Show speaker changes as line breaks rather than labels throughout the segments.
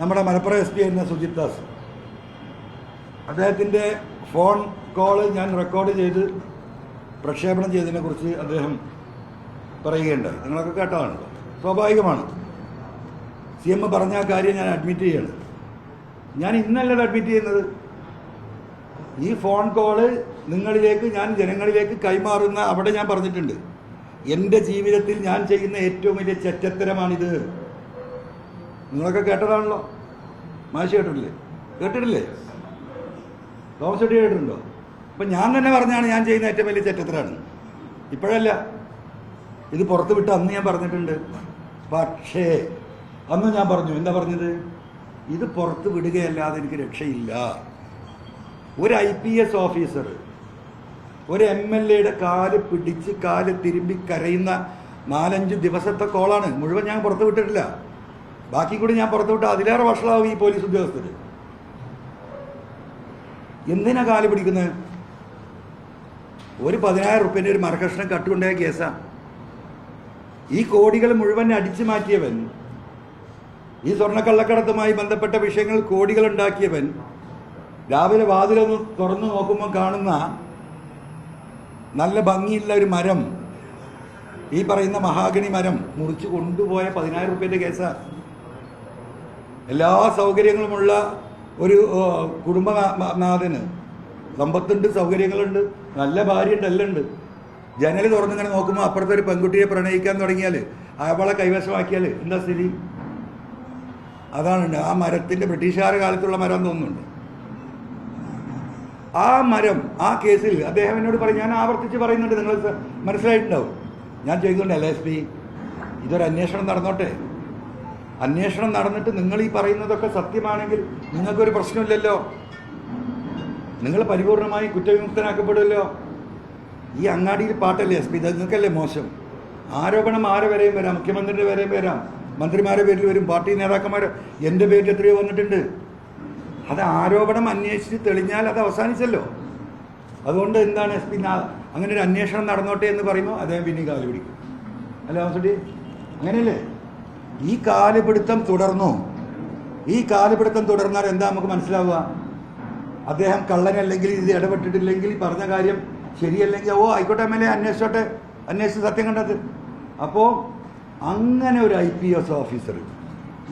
നമ്മുടെ Malappuram S P ആയിരുന്ന സുജിത് ദാസ്, അദ്ദേഹത്തിൻ്റെ ഫോൺ കോള് ഞാൻ റെക്കോർഡ് ചെയ്ത് പ്രക്ഷേപണം ചെയ്തതിനെക്കുറിച്ച് അദ്ദേഹം പറയുകയുണ്ടായി. നിങ്ങളൊക്കെ കേട്ടതാണ്, സ്വാഭാവികമാണ്. CM പറഞ്ഞ ആ കാര്യം ഞാൻ അഡ്മിറ്റ് ചെയ്യാണ്. ഞാൻ ഇന്നല്ല അത് അഡ്മിറ്റ് ചെയ്യുന്നത്. ഈ ഫോൺ കോള് നിങ്ങളിലേക്ക്, ഞാൻ ജനങ്ങളിലേക്ക് കൈമാറുന്ന അവിടെ ഞാൻ പറഞ്ഞിട്ടുണ്ട്, എൻ്റെ ജീവിതത്തിൽ ഞാൻ ചെയ്യുന്ന ഏറ്റവും വലിയ ചെറ്റത്തരമാണിത്. നിങ്ങളൊക്കെ കേട്ടതാണല്ലോ. മാഷി കേട്ടിട്ടില്ലേ? തോമസ് ചെട്ടി കേട്ടിട്ടുണ്ടോ? അപ്പം ഞാൻ തന്നെ പറഞ്ഞാണ് ഞാൻ ചെയ്യുന്ന ഏറ്റവും വലിയ ചെറ്റത്തരാണ്. ഇപ്പോഴല്ല, ഇത് പുറത്ത് വിട്ട് അന്ന് ഞാൻ പറഞ്ഞിട്ടുണ്ട്. പക്ഷേ അന്ന് ഞാൻ പറഞ്ഞു, എന്താ പറഞ്ഞത്? ഇത് പുറത്ത് വിടുകയല്ലാതെ എനിക്ക് രക്ഷയില്ല. ഒരു IPS ഓഫീസർ ഒരു MLAയുടെ കാല് പിടിച്ച് കാല് തിരുമ്പി കരയുന്ന 4-5 ദിവസത്തെ കോളാണ്. മുഴുവൻ ഞാൻ പുറത്ത് വിട്ടിട്ടില്ല. ബാക്കി കൂടി ഞാൻ പുറത്ത് വിട്ട അതിലേറെ വഷളാവും ഈ പോലീസ് ഉദ്യോഗസ്ഥർ. എന്തിനാ കാല് പിടിക്കുന്നത്? ഒരു 10,000 റുപ്യൻ്റെ ഒരു മരക്കഷ്ണം കട്ടുകൊണ്ടായ കേസാണ്. ഈ കോടികൾ മുഴുവൻ അടിച്ചു മാറ്റിയവൻ, ഈ സ്വർണ്ണക്കള്ളക്കടത്തുമായി ബന്ധപ്പെട്ട വിഷയങ്ങൾ കോടികൾ ഉണ്ടാക്കിയവൻ, രാവിലെ വാതിലൊന്ന് തുറന്നു നോക്കുമ്പോൾ കാണുന്ന നല്ല ഭംഗിയുള്ള ഒരു മരം, ഈ പറയുന്ന മഹാഗണി മരം മുറിച്ച് കൊണ്ടുപോയ 10,000 റുപ്യൻ്റെ കേസാണ്. എല്ലാ സൗകര്യങ്ങളുമുള്ള ഒരു കുടുംബനാഥന്, സമ്പത്തുണ്ട്, സൗകര്യങ്ങളുണ്ട്, നല്ല ഭാര്യയുണ്ട്, എല്ലാം ഉണ്ട്. ജനൽ തുറന്നിങ്ങനെ നോക്കുമ്പോൾ അപ്പുറത്തെ ഒരു പെൺകുട്ടിയെ പ്രണയിക്കാൻ തുടങ്ങിയാൽ, അവളെ കൈവശമാക്കിയാൽ എന്താ സ്ഥിതി? അതാണ് ആ മരത്തിൻ്റെ ബ്രിട്ടീഷുകാരുടെ കാലത്തുള്ള മരം തോന്നുന്നുണ്ട്. ആ മരം, ആ കേസിൽ അദ്ദേഹം എന്നോട് പറയും, ഞാൻ ആവർത്തിച്ച് പറയുന്നുണ്ട്, നിങ്ങൾ മനസ്സിലായിട്ടുണ്ടാവും. ഞാൻ ചോദിക്കുന്നുണ്ട്, LSP ഇതൊരു അന്വേഷണം നടന്നോട്ടെ. അന്വേഷണം നടന്നിട്ട് നിങ്ങൾ ഈ പറയുന്നതൊക്കെ സത്യമാണെങ്കിൽ നിങ്ങൾക്കൊരു പ്രശ്നമില്ലല്ലോ, നിങ്ങൾ പരിപൂർണമായി കുറ്റവിമുക്തനാക്കപ്പെടുമല്ലോ. ഈ അങ്ങാടിയിൽ പാട്ടല്ലേ SP, ഇത് നിങ്ങൾക്കല്ലേ മോശം? ആരോപണം ആരെ വരെയും വരാം, മുഖ്യമന്ത്രിയുടെ വരെയും വരാം, മന്ത്രിമാരുടെ പേരിൽ വരും, പാർട്ടി നേതാക്കന്മാർ, എൻ്റെ പേരിൽ എത്രയോ വന്നിട്ടുണ്ട്. അത് ആരോപണം അന്വേഷിച്ച് തെളിഞ്ഞാൽ അത് അവസാനിച്ചല്ലോ. അതുകൊണ്ട് എന്താണ് SP അങ്ങനെ ഒരു അന്വേഷണം നടന്നോട്ടെ എന്ന് പറയുമ്പോൾ അദ്ദേഹം പിന്നെ കാല് പിടിക്കും. അല്ല വാസുട്ടി, അങ്ങനെയല്ലേ? ഈ കാലുപിടുത്തം തുടർന്നു. ഈ കാലുപിടുത്തം തുടർന്നാൽ എന്താ നമുക്ക് മനസ്സിലാവുക? അദ്ദേഹം കള്ളനല്ലെങ്കിൽ, ഇത് ഇടപെട്ടിട്ടില്ലെങ്കിൽ, പറഞ്ഞ കാര്യം ശരിയല്ലെങ്കിൽ, ആയിക്കോട്ടെ MLA അന്വേഷിച്ചോട്ടെ, അന്വേഷിച്ച് സത്യം കണ്ടത്. അപ്പോൾ അങ്ങനെ ഒരു IPS ഓഫീസർ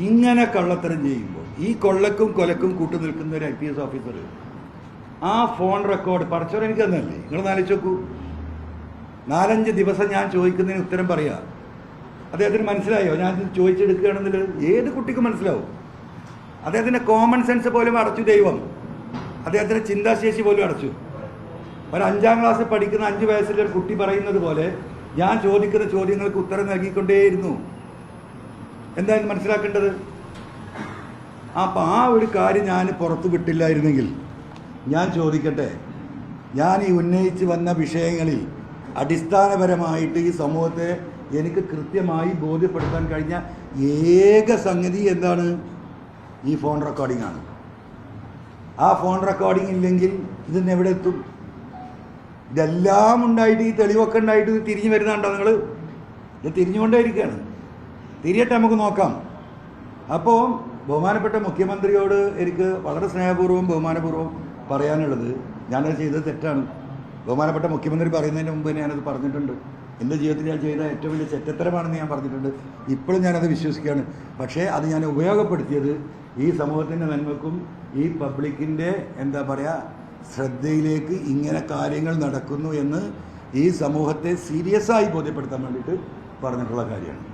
ഇങ്ങനെ കള്ളത്തരം ചെയ്യുമ്പോൾ, ഈ കൊള്ളക്കും കൊലക്കും കൂട്ടു നിൽക്കുന്ന ഒരു IPS ഓഫീസർ ആ ഫോൺ റെക്കോർഡ് പഠിച്ചവർ എനിക്ക് തന്നല്ലേ? നിങ്ങൾ ആലോചിച്ച് നോക്കൂ. 4-5 ദിവസം ഞാൻ ചോദിക്കുന്നതിന് ഉത്തരം പറയുക. അദ്ദേഹത്തിന് മനസ്സിലായോ ഞാൻ ചോദിച്ചെടുക്കുകയാണെന്നുള്ളത്? ഏത് കുട്ടിക്കും മനസ്സിലാവും. അദ്ദേഹത്തിൻ്റെ കോമൺ സെൻസ് പോലും അടച്ചു ദൈവം. അദ്ദേഹത്തിൻ്റെ ചിന്താശേഷി പോലും അടച്ചു. ഒരു 5ാം ക്ലാസ്സിൽ പഠിക്കുന്ന 5 വയസ്സിലെ ഒരു കുട്ടി പറയുന്നത് പോലെ ഞാൻ ചോദിക്കുന്ന ചോദ്യങ്ങൾക്ക് ഉത്തരം നൽകിക്കൊണ്ടേയിരുന്നു. എന്തായാലും മനസ്സിലാക്കേണ്ടത്? അപ്പം ആ ഒരു കാര്യം ഞാൻ പുറത്തു വിട്ടില്ലായിരുന്നെങ്കിൽ, ഞാൻ ചോദിക്കട്ടെ, ഞാൻ ഈ ഉന്നയിച്ച് വന്ന വിഷയങ്ങളിൽ അടിസ്ഥാനപരമായിട്ട് ഈ സമൂഹത്തെ എനിക്ക് കൃത്യമായി ബോധ്യപ്പെടുത്താൻ കഴിഞ്ഞ ഏക സംഗതി എന്താണ്? ഈ ഫോൺ റെക്കോർഡിംഗ് ആണ്. ആ ഫോൺ റെക്കോർഡിംഗ് ഇല്ലെങ്കിൽ ഇതിന് എവിടെ എത്തും? ഇതെല്ലാം ഉണ്ടായിട്ട്, ഈ തെളിവൊക്കെ ഉണ്ടായിട്ട് ഇത് തിരിഞ്ഞു വരുന്നുണ്ടോ നിങ്ങൾ? ഇത് തിരിഞ്ഞുകൊണ്ടേ ഇരിക്കുകയാണ്. തിരിയട്ടെ, നമുക്ക് നോക്കാം. അപ്പോൾ ബഹുമാനപ്പെട്ട മുഖ്യമന്ത്രിയോട് എനിക്ക് വളരെ സ്നേഹപൂർവ്വം ബഹുമാനപൂർവ്വം പറയാനുള്ളത്, ഞാനത് ചെയ്തത് തെറ്റാണ്. ബഹുമാനപ്പെട്ട മുഖ്യമന്ത്രി പറയുന്നതിന് മുമ്പ് ഞാനത് പറഞ്ഞിട്ടുണ്ട്. എൻ്റെ ജീവിതത്തിൽ ഞാൻ ചെയ്ത ഏറ്റവും വലിയ ചെറ്റത്തരമാണെന്ന് ഞാൻ പറഞ്ഞിട്ടുണ്ട്. ഇപ്പോഴും ഞാനത് വിശ്വസിക്കുകയാണ്. പക്ഷേ അത് ഞാൻ ഉപയോഗപ്പെടുത്തിയത് ഈ സമൂഹത്തിൻ്റെ നന്മക്കും ഈ പബ്ലിക്കിൻ്റെ എന്താ പറയുക ശ്രദ്ധയിലേക്ക് ഇങ്ങനെ കാര്യങ്ങൾ നടക്കുന്നു എന്ന് ഈ സമൂഹത്തെ സീരിയസായി ബോധ്യപ്പെടുത്താൻ വേണ്ടിയിട്ട് പറഞ്ഞിട്ടുള്ള കാര്യമാണ്.